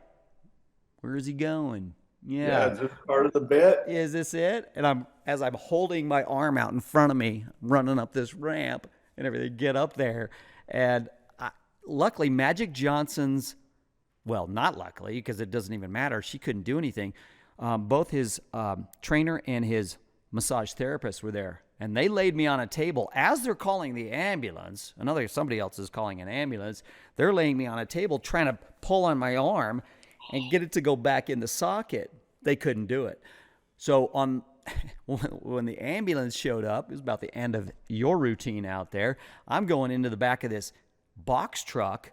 Speaker 1: where is he going?
Speaker 2: Yeah, is this part of the bit?
Speaker 1: Is this it? And as I'm holding my arm out in front of me, running up this ramp and everything, get up there. And luckily, Magic Johnson's, well, not luckily, because it doesn't even matter. She couldn't do anything. Both his trainer and his massage therapist were there. And they laid me on a table as they're calling the ambulance. Somebody else is calling an ambulance. They're laying me on a table trying to pull on my arm and get it to go back in the socket. They couldn't do it. So when the ambulance showed up, it was about the end of your routine out there. I'm going into the back of this box truck.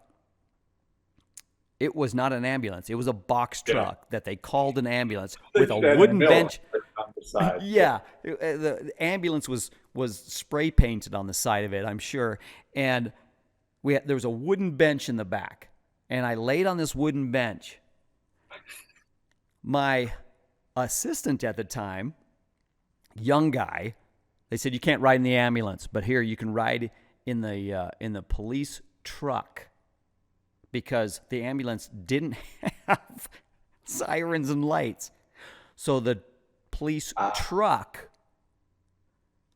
Speaker 1: It was not an ambulance. It was a box truck that they called an ambulance with a wooden bench
Speaker 2: on the side.
Speaker 1: Yeah, the ambulance was spray painted on the side of it, I'm sure. And there was a wooden bench in the back, and I laid on this wooden bench. My assistant at the time, young guy, they said you can't ride in the ambulance, but here you can ride in the police truck, because the ambulance didn't have sirens and lights. So the police truck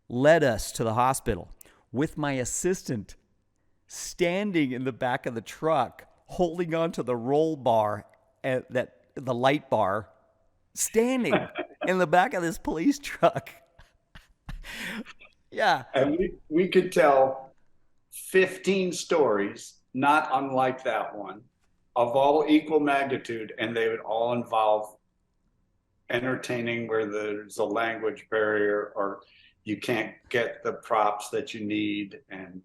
Speaker 1: led us to the hospital with my assistant standing in the back of the truck, holding on to the roll bar, the light bar, standing in the back of this police truck. Yeah.
Speaker 2: And we could tell 15 stories, not unlike that one, of all equal magnitude, and they would all involve entertaining where there's a language barrier or you can't get the props that you need, and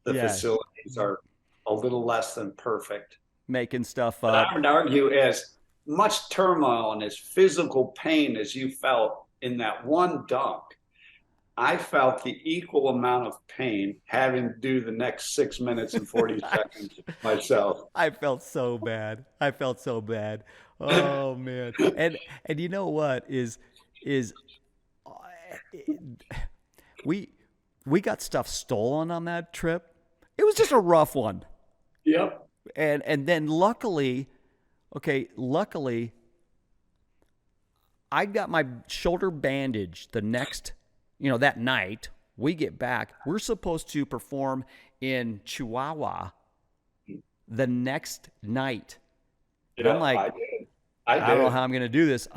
Speaker 2: the facilities are a little less than perfect.
Speaker 1: Making stuff
Speaker 2: But
Speaker 1: up.
Speaker 2: I would argue, as much turmoil and as physical pain as you felt in that one dunk, I felt the equal amount of pain having to do the next 6 minutes and 40 seconds myself.
Speaker 1: I felt so bad. Oh man. And you know what is we got stuff stolen on that trip. It was just a rough one.
Speaker 2: Yep.
Speaker 1: And then luckily I got my shoulder bandaged the next, that night. We get back. We're supposed to perform in Chihuahua the next night. And I'm like, I don't know how I'm going to do this.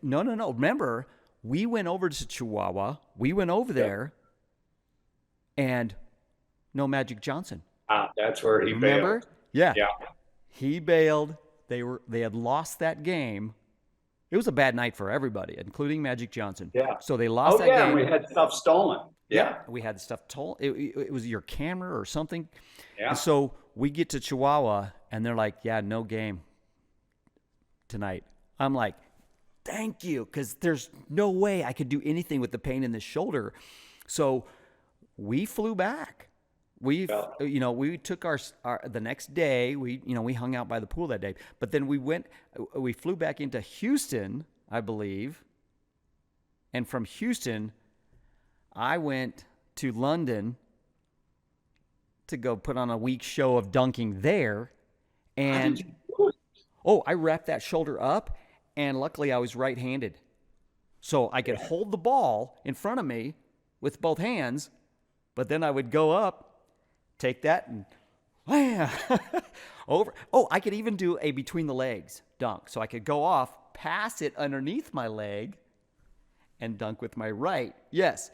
Speaker 1: No. Remember, we went over to Chihuahua. We went over there, and no Magic Johnson.
Speaker 2: That's where he
Speaker 1: Remember?
Speaker 2: bailed.
Speaker 1: Yeah.
Speaker 2: Yeah.
Speaker 1: He bailed. They had lost that game. It was a bad night for everybody, including Magic Johnson.
Speaker 2: Yeah.
Speaker 1: So they lost that game.
Speaker 2: We had stuff stolen. Yeah.
Speaker 1: We had stuff told. It was your camera or something.
Speaker 2: Yeah.
Speaker 1: And so we get to Chihuahua, and they're like, yeah, no game tonight. I'm like, thank you, because there's no way I could do anything with the pain in the shoulder. So we flew back. We took our the next day. We hung out by the pool that day. But then we flew back into Houston, I believe. And from Houston, I went to London to go put on a week show of dunking there. And I wrapped that shoulder up, and luckily I was right-handed. So I could hold the ball in front of me with both hands, but then I would go up, take that, and over. Oh, I could even do a between the legs dunk. So I could go off, pass it underneath my leg, and dunk with my right. Yes.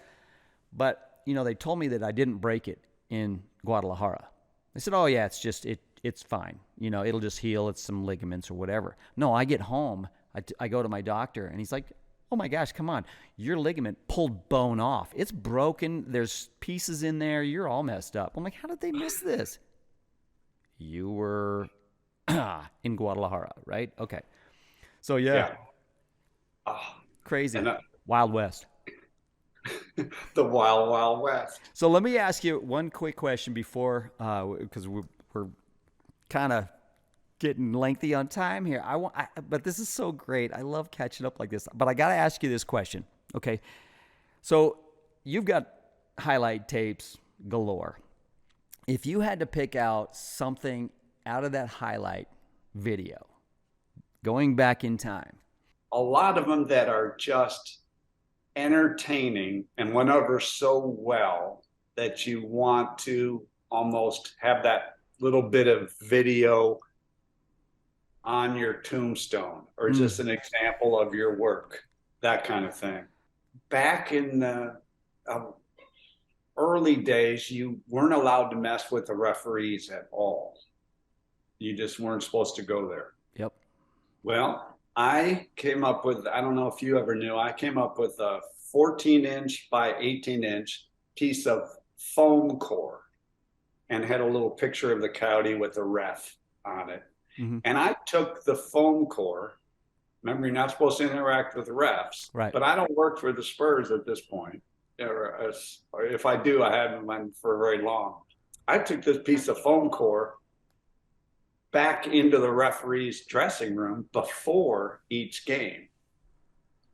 Speaker 1: But, they told me that I didn't break it in Guadalajara. They said, oh, yeah, it's fine. It'll just heal. It's some ligaments or whatever. No, I get home. I go to my doctor, and he's like, oh, my gosh, come on. Your ligament pulled bone off. It's broken. There's pieces in there. You're all messed up. I'm like, how did they miss this? You were in Guadalajara, right? Okay. So, yeah. Crazy. Wild West.
Speaker 2: The Wild Wild West.
Speaker 1: So let me ask you one quick question before, because we're kind of getting lengthy on time here. But this is so great. I love catching up like this. But I got to ask you this question. Okay. So you've got highlight tapes galore. If you had to pick out something out of that highlight video, going back in time.
Speaker 2: A lot of them that are just entertaining and went over so well that you want to almost have that little bit of video on your tombstone, or just an example of your work, that kind of thing. Back in the early days, you weren't allowed to mess with the referees at all. You just weren't supposed to go there.
Speaker 1: Yep.
Speaker 2: Well, I came up with, I don't know if you ever knew, I came up with a 14-inch by 18-inch piece of foam core and had a little picture of the Coyote with a ref on it.
Speaker 1: Mm-hmm.
Speaker 2: And I took the foam core. Remember, you're not supposed to interact with the refs,
Speaker 1: Right.
Speaker 2: but I don't work for the Spurs at this point. Or if I do, I haven't been for very long. I took this piece of foam core back into the referee's dressing room before each game,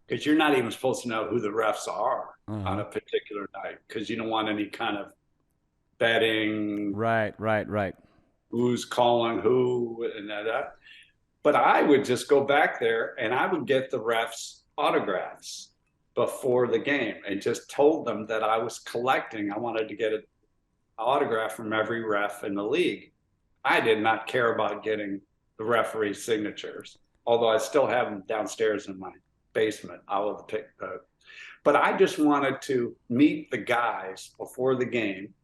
Speaker 2: because you're not even supposed to know who the refs are on a particular night, because you don't want any kind of betting.
Speaker 1: Right.
Speaker 2: Who's calling who and that. But I would just go back there and I would get the refs' autographs before the game and just told them that I was collecting. I wanted to get an autograph from every ref in the league. I did not care about getting the referee's signatures, although I still have them downstairs in my basement. I will pick but I just wanted to meet the guys before the game,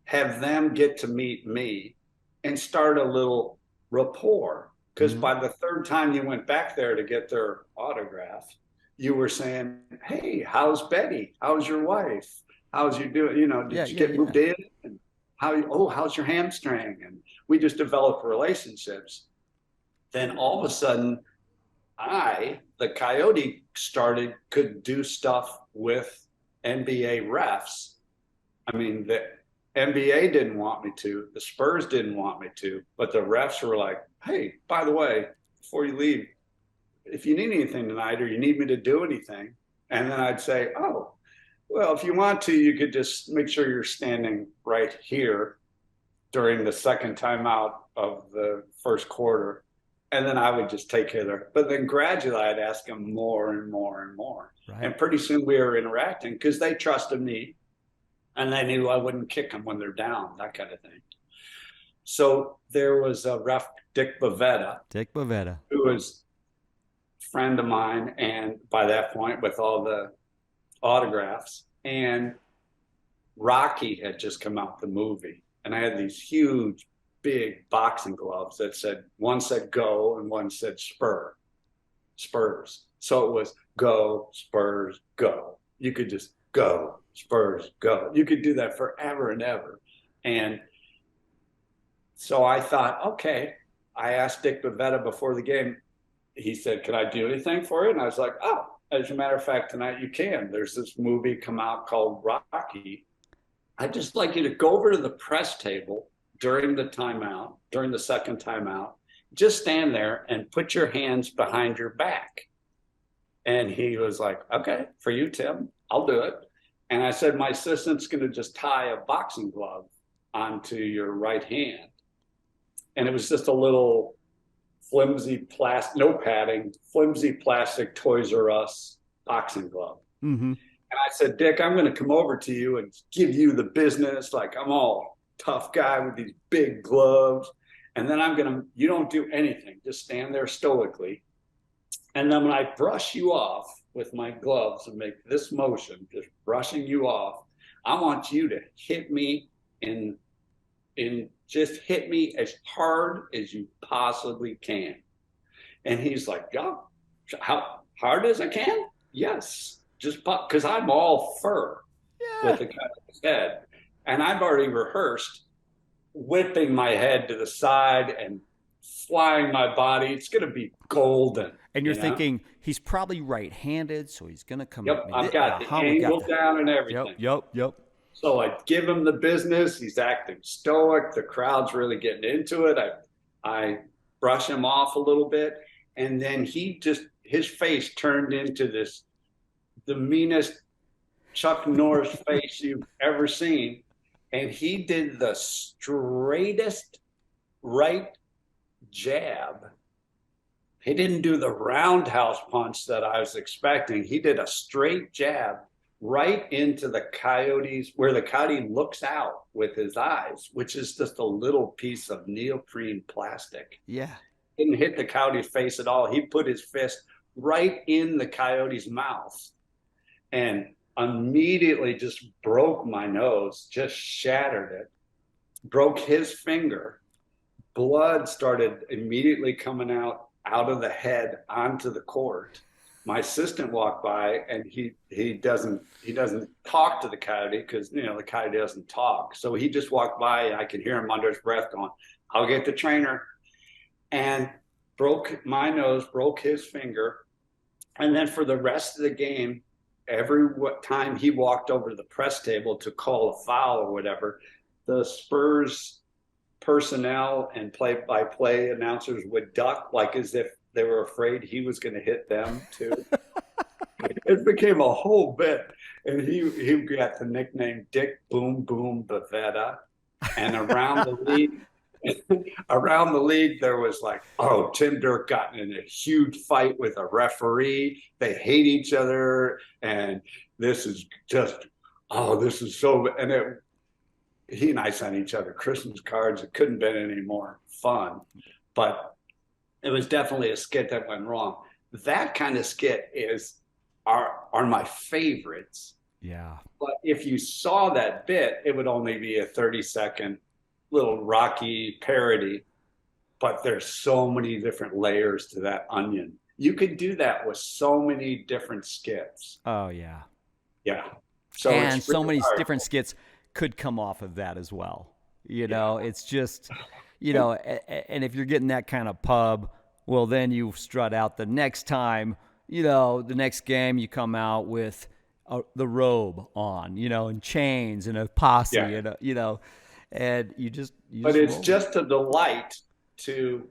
Speaker 2: have them get to meet me, and start a little rapport. Because by the third time you went back there to get their autograph, you were saying, "Hey, how's Betty? How's your wife? How's you doing? You know, did you get moved in? And how's your hamstring?" And we just developed relationships. Then all of a sudden, the Coyote, could do stuff with NBA refs. I mean, the NBA didn't want me to, the Spurs didn't want me to, but the refs were like, "Hey, by the way, before you leave, if you need anything tonight or you need me to do anything," and then I'd say, "Oh, well, if you want to, you could just make sure you're standing right here during the second timeout of the first quarter." And then I would just take care of it. But then gradually I'd ask them more and more and more. Right. And pretty soon we were interacting because they trusted me and they knew I wouldn't kick them when they're down, that kind of thing. So there was a ref, Dick Bavetta, who was a friend of mine, and by that point with all the autographs, and Rocky had just come out, the movie, and I had these huge big boxing gloves that said, one said go and one said Spurs. So it was go, Spurs, go. You could just go, Spurs, go. You could do that forever and ever. And so I thought, okay, I asked Dick Bavetta before the game. He said, "Can I do anything for you?" And I was like, "Oh, as a matter of fact, tonight you can. There's this movie come out called Rocky. I'd just like you to go over to the press table during the timeout, during the second timeout, just stand there and put your hands behind your back." And he was like, "Okay, for you, Tim, I'll do it." And I said, "My assistant's going to just tie a boxing glove onto your right hand." And it was just a little flimsy plastic, no padding, flimsy plastic Toys R Us boxing glove. Mm-hmm. And I said, "Dick, I'm going to come over to you and give you the business. Like, I'm all tough guy with these big gloves. And then you don't do anything. Just stand there stoically. And then when I brush you off with my gloves and make this motion, just brushing you off, I want you to hit me just hit me as hard as you possibly can." And he's like, "Yeah, how hard as I can?" "Yes, just because I'm all fur with the cut of his head. And I've already rehearsed whipping my head to the side and flying my body. It's going to be golden."
Speaker 1: And you're thinking, he's probably right-handed, so he's going to come
Speaker 2: at me. I've got the angle down and everything.
Speaker 1: Yep.
Speaker 2: So I give him the business. He's acting stoic. The crowd's really getting into it. I brush him off a little bit. And then his face turned into the meanest Chuck Norris face you've ever seen. And he did the straightest right jab. He didn't do the roundhouse punch that I was expecting. He did a straight jab right into the Coyotes, where the Coyote looks out with his eyes, which is just a little piece of neoprene plastic.
Speaker 1: Yeah.
Speaker 2: Didn't hit the Coyote's face at all. He put his fist right in the Coyote's mouth and immediately just broke my nose, just shattered it, broke his finger. Blood started immediately coming out of the head onto the court. my assistant walked by, and he doesn't talk to the coyote because the coyote doesn't talk. So he just walked by, and I could hear him under his breath going, "I'll get the trainer," and broke my nose, broke his finger, and then for the rest of the game, every time he walked over to the press table to call a foul or whatever, the Spurs personnel and play-by-play announcers would duck like as if they were afraid he was going to hit them too. It became a whole bit, and he got the nickname Dick Boom Boom Bavetta. And around the league, there was like, oh, Tim Derk got in a huge fight with a referee. They hate each other, and this is just, oh, this is so. And he and I sent each other Christmas cards. It couldn't have been any more fun, but it was definitely a skit that went wrong. That kind of skit are my favorites.
Speaker 1: Yeah.
Speaker 2: But if you saw that bit, it would only be a 30-second little Rocky parody. But there's so many different layers to that onion. You could do that with so many different skits.
Speaker 1: Oh, yeah.
Speaker 2: Yeah. So
Speaker 1: and
Speaker 2: it's
Speaker 1: so
Speaker 2: really
Speaker 1: many
Speaker 2: hard.
Speaker 1: different skits could come off of that as well. It's just, and if you're getting that kind of pub, well, then you strut out the next time, the next game you come out with the robe on, and chains and a posse, and you just.
Speaker 2: But it's just a delight to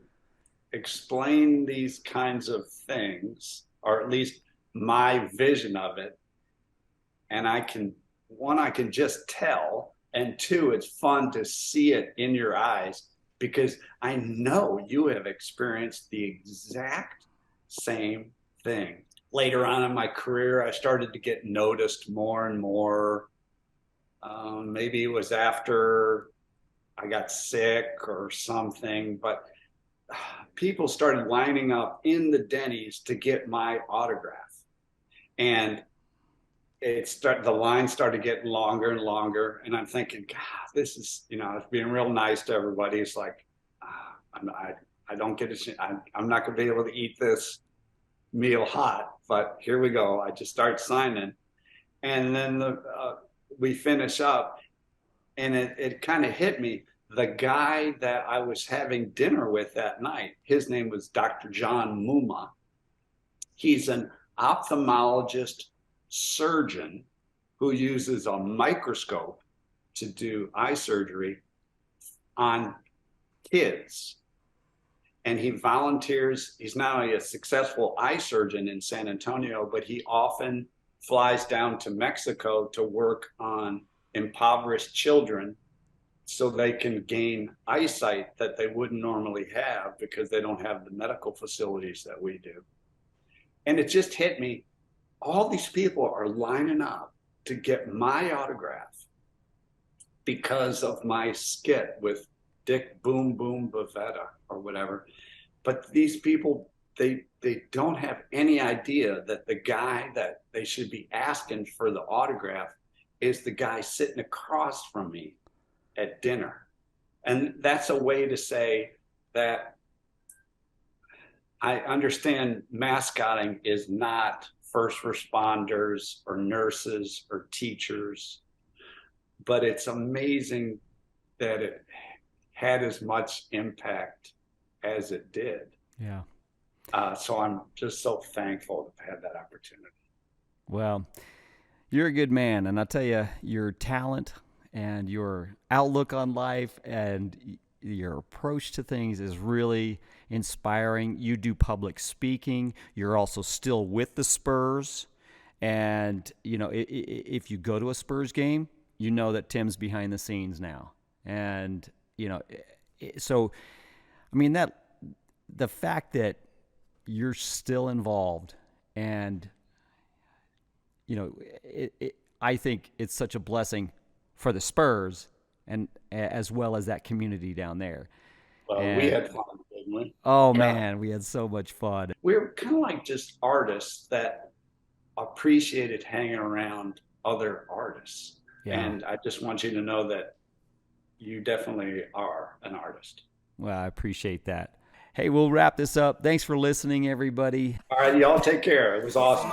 Speaker 2: explain these kinds of things, or at least my vision of it. And I can just tell. And two, it's fun to see it in your eyes because I know you have experienced the exact same thing. Later on in my career, I started to get noticed more and more. Maybe it was after I got sick or something, but people started lining up in the Denny's to get my autograph. And the line started getting longer and longer, and I'm thinking, God, this is, it's being real nice to everybody. It's like, I don't get it. I'm not going to be able to eat this meal hot, but here we go. I just start signing, and then we finish up, and it kind of hit me. The guy that I was having dinner with that night, his name was Dr. John Muma. He's an ophthalmologist surgeon who uses a microscope to do eye surgery on kids. And he volunteers. He's not only a successful eye surgeon in San Antonio, but he often flies down to Mexico to work on impoverished children so they can gain eyesight that they wouldn't normally have because they don't have the medical facilities that we do. And it just hit me. All these people are lining up to get my autograph because of my skit with Dick Boom Boom Bavetta or whatever. But these people, they don't have any idea that the guy that they should be asking for the autograph is the guy sitting across from me at dinner. And that's a way to say that I understand mascotting is not first responders or nurses or teachers, but it's amazing that it had as much impact as it did.
Speaker 1: Yeah.
Speaker 2: So I'm just so thankful to have had that opportunity.
Speaker 1: Well, you're a good man, and I tell you, your talent and your outlook on life and your approach to things is really inspiring. You do public speaking. You're also still with the Spurs. And, if you go to a Spurs game, you know that Tim's behind the scenes now. And, so, that the fact that you're still involved and, I think it's such a blessing for the Spurs and as well as that community down there.
Speaker 2: Well, we had fun, didn't we?
Speaker 1: Oh, man, we had so much fun.
Speaker 2: We were kind of like just artists that appreciated hanging around other artists. Yeah. And I just want you to know that you definitely are an artist.
Speaker 1: Well, I appreciate that. Hey, we'll wrap this up. Thanks for listening, everybody.
Speaker 2: All right, y'all take care. It was awesome.